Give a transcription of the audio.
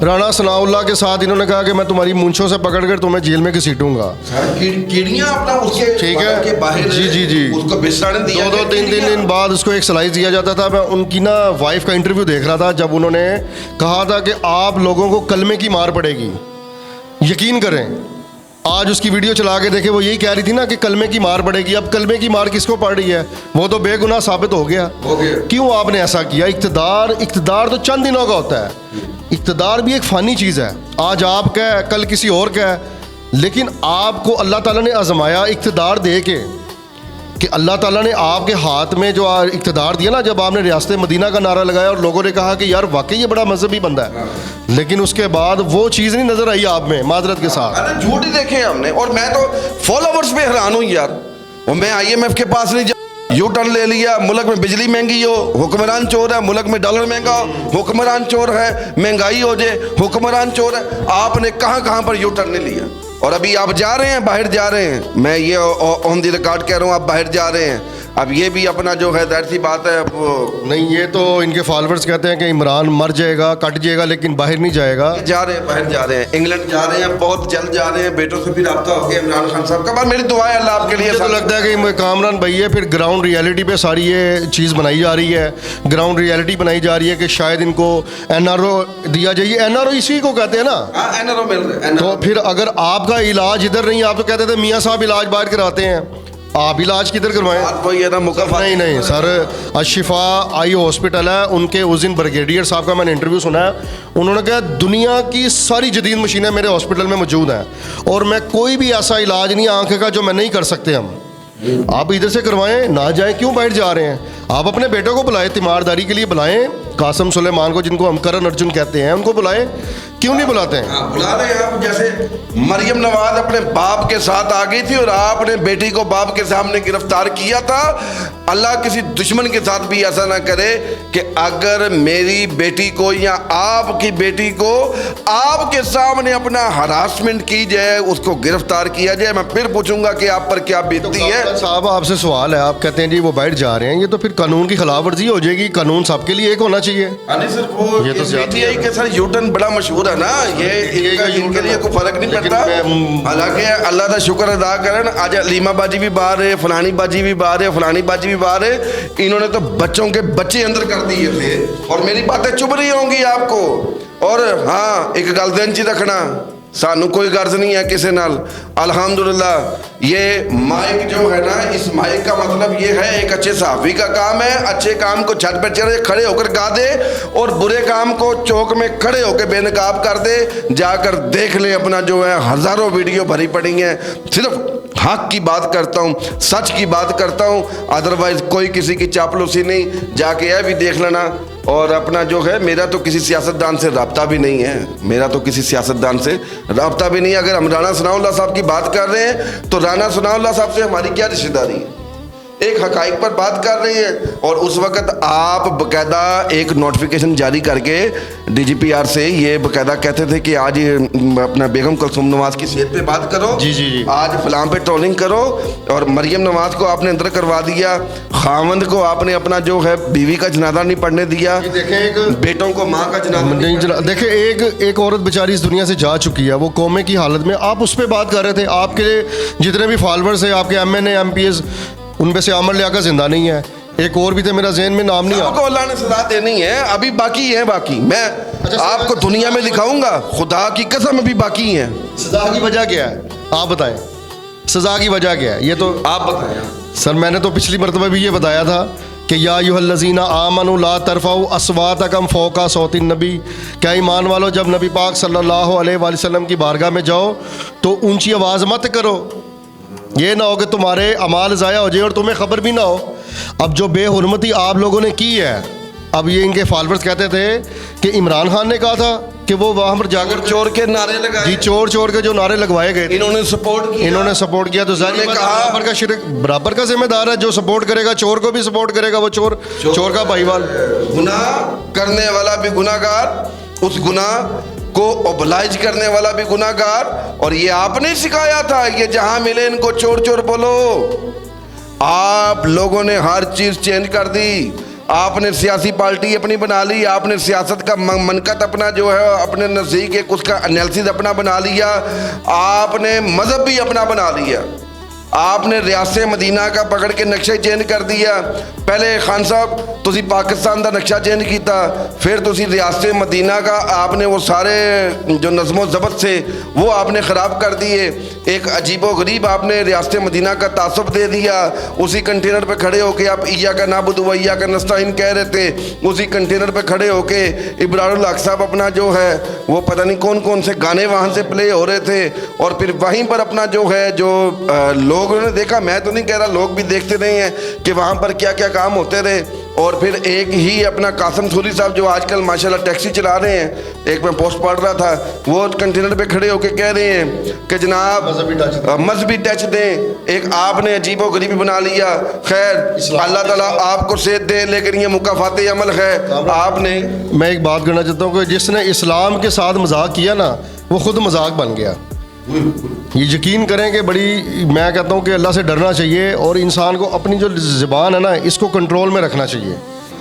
राणा सनाउल्लाह के साथ इन्होंने कहा कि मैं तुम्हारी मूंछों से पकड़कर तुम्हें जेल में घसीटूंगा। कीड़ियां अपना उसके ठीक है के बाहर जी उसको बिस्तारण दिया, दो तीन दिन बाद उसको एक स्लाइस दिया जाता था। मैं उनकी ना वाइफ का इंटरव्यू देख रहा था जब उन्होंने कहा था कि आप लोगों को कलमे की मार पड़ेगी, यकीन करें। आज उसकी वीडियो चला के देखे, वो यही कह रही थी ना कि कलमे की मार पड़ेगी। अब कलमे की मार किसको पड़ रही है? वो तो बेगुनाह साबित हो गया। क्यों आपने ऐसा किया? इक़्तिदार तो चंद दिनों का होता है। इक़्तिदार भी एक फ़ानी चीज़ है, आज आपका है कल किसी और का है। लेकिन आपको अल्लाह ताला ने आज़माया इक़्तिदार दे के, कि अल्लाह ताला ने आपके हाथ में जो इक़्तिदार दिया ना, जब आपने रियासत मदीना का नारा लगाया और लोगों ने कहा कि यार वाकई ये बड़ा मजहबी बंदा है, लेकिन उसके बाद वो चीज़ नहीं नज़र आई आप में, माजरत के साथ। अरे झूठ ही देखे हमने, और मैं तो फॉलोवर्स पे हैरान हूँ यार। और मैं IMF के पास नहीं, यू टर्न ले लिया, मुल्क में बिजली महंगी हो, हुक्मरान चोर है, मुल्क में डॉलर महंगा हो, हुक्मरान चोर है, महंगाई हो जाए, हुक्मरान चोर है। आपने कहाँ पर यू टर्न लिया? और अभी आप जा रहे हैं, बाहर जा रहे हैं, मैं ये ऑन दी रिकॉर्ड कह रहा हूँ, आप बाहर जा रहे हैं। अब ये भी अपना जो है जाहिर सी बात है, वो नहीं, ये तो इनके फॉलोअर्स कहते हैं कि इमरान मर जाएगा, कट जाएगा, लेकिन बाहर नहीं जाएगा। जा रहे हैं, बाहर जा रहे हैं, इंग्लैंड जा रहे हैं, बहुत जल्द जा रहे हैं। बेटों से भी रब्ता हो गया इमरान खान साहब का। बाद मेरी दुआ है अल्लाह आपके लिए। तो लगता है कि कामरान भैया फिर ग्राउंड रियलिटी पे सारी ये चीज़ बनाई जा रही है, ग्राउंड रियलिटी बनाई जा रही है कि शायद इनको NRO दिया जाइए। NRO इसी को कहते हैं ना, NRO मिल रहा है। तो फिर अगर आपका इलाज इधर नहीं, आप तो कहते थे मियाँ साहब इलाज बाहर कराते हैं, आप इलाज किधर करवाएं? नहीं सर, अशिफा आई हॉस्पिटल है, उनके उस दिन ब्रिगेडियर साहब का मैंने इंटरव्यू सुना है, उन्होंने कहा दुनिया की सारी जदीद मशीनें मेरे हॉस्पिटल में मौजूद हैं और मैं कोई भी ऐसा इलाज नहीं आंख का जो मैं नहीं कर सकते। हम आप इधर से करवाएं, ना जाएं, क्यों बाहर जा रहे हैं? आप अपने बेटों को बुलाएं, तीमारदारी के लिए बुलाएं, कासिम सुलेमान को जिनको हम करण अर्जुन कहते हैं उनको बुलाएं, क्यों नहीं बुलाते हैं? बुला रहे हैं आप। जैसे मरियम नवाज अपने बाप के साथ आ गई थी और आपने बेटी को बाप के सामने गिरफ्तार किया था। अल्लाह किसी दुश्मन के साथ भी ऐसा ना करे कि अगर मेरी बेटी को या आपकी बेटी को आपके सामने अपना हरासमेंट की जाए, उसको गिरफ्तार किया जाए, मैं फिर पूछूंगा कि आप पर क्या बीतती है। साहब आपसे सवाल है, आप कहते हैं जी वो बाहर जा रहे हैं, ये तो फिर कानून की खिलाफ वर्जी हो जाएगी। कानून सबके लिए एक होना चाहिए। सर, वो ये तो PTI के सर यूटर्न बड़ा मशहूर है ना, ये इनके लिए कोई फर्क नहीं पड़ता। हालांकि अल्लाह का शुक्र अदा करें, आज अलीमा बाजी भी बाहर है, फलानी बाजी भी बाहर है, फलानी बाजी भी बाहर है। इन्होंने तो बच्चों के बच्चे अंदर कर दिए थे और मेरी बातें चुभ रही होंगी आपको। और हाँ, एक गल ध्यान च रखना, सानू कोई गर्ज नहीं है किसी नाल। अल्हम्दुलिल्लाह ये माइक जो है ना, इस माइक का मतलब ये है, एक अच्छे सहाफ़ी का काम है, अच्छे काम को छत पर चढ़े खड़े होकर गा दे और बुरे काम को चौक में खड़े होकर बेनकाब कर दे। जाकर देख ले, अपना जो है हज़ारों वीडियो भरी पड़ी हैं। सिर्फ हक की बात करता हूँ, सच की बात करता हूँ, अदरवाइज कोई किसी की चापलूसी नहीं। जाके यह भी देख लेना। और अपना जो है, मेरा तो किसी सियासतदान से रब्ता भी नहीं है, मेरा तो किसी सियासतदान से रब्ता भी नहीं है। अगर हम राणा सनाउल्लाह साहब की बात कर रहे हैं तो राणा सनाउल्लाह साहब से हमारी क्या रिश्तेदारी है? एक हकाइक पर बात कर रही है और उस वक्त आप बकायदा एक नोटिफिकेशन जारी करके DGPR से ये बकायदा कहते थे कि आज अपना बेगम कुलसूम नवाज की सेहत पे बात करो, जी। आज फलां पे ट्रोलिंग करो। और मरियम नवाज को आपने अंदर करवा दिया, खावंद को आपने अपना जो है बीवी का जनाजा नहीं पढ़ने दिया, बेटों को माँ का जनाजा नहीं। देखे एक औरत बेचारी इस दुनिया से जा चुकी है, वो कोमे की हालत में, आप उस पर बात कर रहे थे। आपके जितने भी फॉलोअर्स हैं, आपके MNA MPs, उनमें से आमर लियाकत जिंदा नहीं है, एक और भी थे, मेरा ज़हन में नाम नहीं आपको अल्लाह ने सजा देनी है, अभी बाकी है। बाकी मैं आपको दुनिया में दिखाऊंगा, खुदा की कसम अभी बाकी है। सजा की वजह क्या है आप बताएं? सजा की वजह क्या है ये तो आप बताएं। सर मैंने तो पिछली मरतबा भी ये बताया था कि या अय्युहल्लज़ीना आमनू ला तरफ़ऊ अस्वातकुम फ़ौक़ा सौतिन नबी, क्या ईमान वालो जब नबी पाक सल्लल्लाहु अलैहि वसल्लम की बारगाह में जाओ तो ऊंची आवाज़ मत करो। ये ना हो कि तुम्हारे अमाल ज़ाया हो जाए और तुम्हें खबर भी ना हो। अब जो बेहुरमती आप लोगों ने की है, अब ये इनके फॉलोअर्स कहते थे कि इमरान खान ने कहा था कि वो वहाँ पर जाकर चोर के नारे लगाए, जी चोर के जो नारे लगवाए गए, इन्होंने सपोर्ट किया। तो जाहिर है बराबर का शिरक बराबर का जिम्मेदार है। जो सपोर्ट करेगा चोर को भी सपोर्ट करेगा, वो चोर का भाईवाल। गुनाह करने वाला भी गुनाहगार, उस गुनाह को ओबलाइज करने वाला भी गुनाहगार। और ये आपने सिखाया था, ये जहां मिले इनको चोर चोर बोलो। आप लोगों ने हर चीज चेंज कर दी। आपने सियासी पार्टी अपनी बना ली, आपने सियासत का मनकत अपना जो है अपने नज़दीक एक उसका एनालिसिस अपना बना लिया, आपने मज़हब भी अपना बना लिया, आपने रियासत मदीना का पकड़ के नक्शा चेंज कर दिया। पहले खान साहब तुसी पाकिस्तान का नक्शा चेंज किया, फिर तुसी रियासत मदीना का आपने वो सारे जो नज़्मो ज़बत से वो आपने ख़राब कर दिए। एक अजीबो गरीब आपने रियासत मदीना का तासुब दे दिया। उसी कंटेनर पे खड़े होके आप ईया का नाबुदु व ईया का नस्ताइन कह रहे थे, उसी कंटेनर पे खड़े होके इब्रारुल हक साहब अपना जो है वो पता नहीं कौन कौन से गाने वहाँ से प्ले हो रहे थे, और फिर वहीं पर अपना जो है जो लोगों ने देखा, मैं तो नहीं कह रहा, लोग भी देखते रहे हैं कि वहाँ पर क्या क्या काम होते रहे। और फिर एक ही अपना कासिम सूरी साहब जो आजकल माशाल्लाह टैक्सी चला रहे हैं, एक मैं पोस्ट पढ़ रहा था, वो कंटेनर पे खड़े होके कह रहे हैं कि जनाब मजहबी टच दें। एक आपने अजीबो गरीबी बना लिया। खैर अल्लाह ताला आपको सेहत दे, लेकिन ये मुकाफात अमल है आपने। मैं एक बात करना चाहता हूँ कि जिसने इस्लाम के साथ मजाक किया ना, वो खुद मजाक बन गया। ये यकीन करें कि बड़ी, मैं कहता हूँ कि अल्लाह से डरना चाहिए और इंसान को अपनी जो ज़बान है ना, इसको कंट्रोल में रखना चाहिए।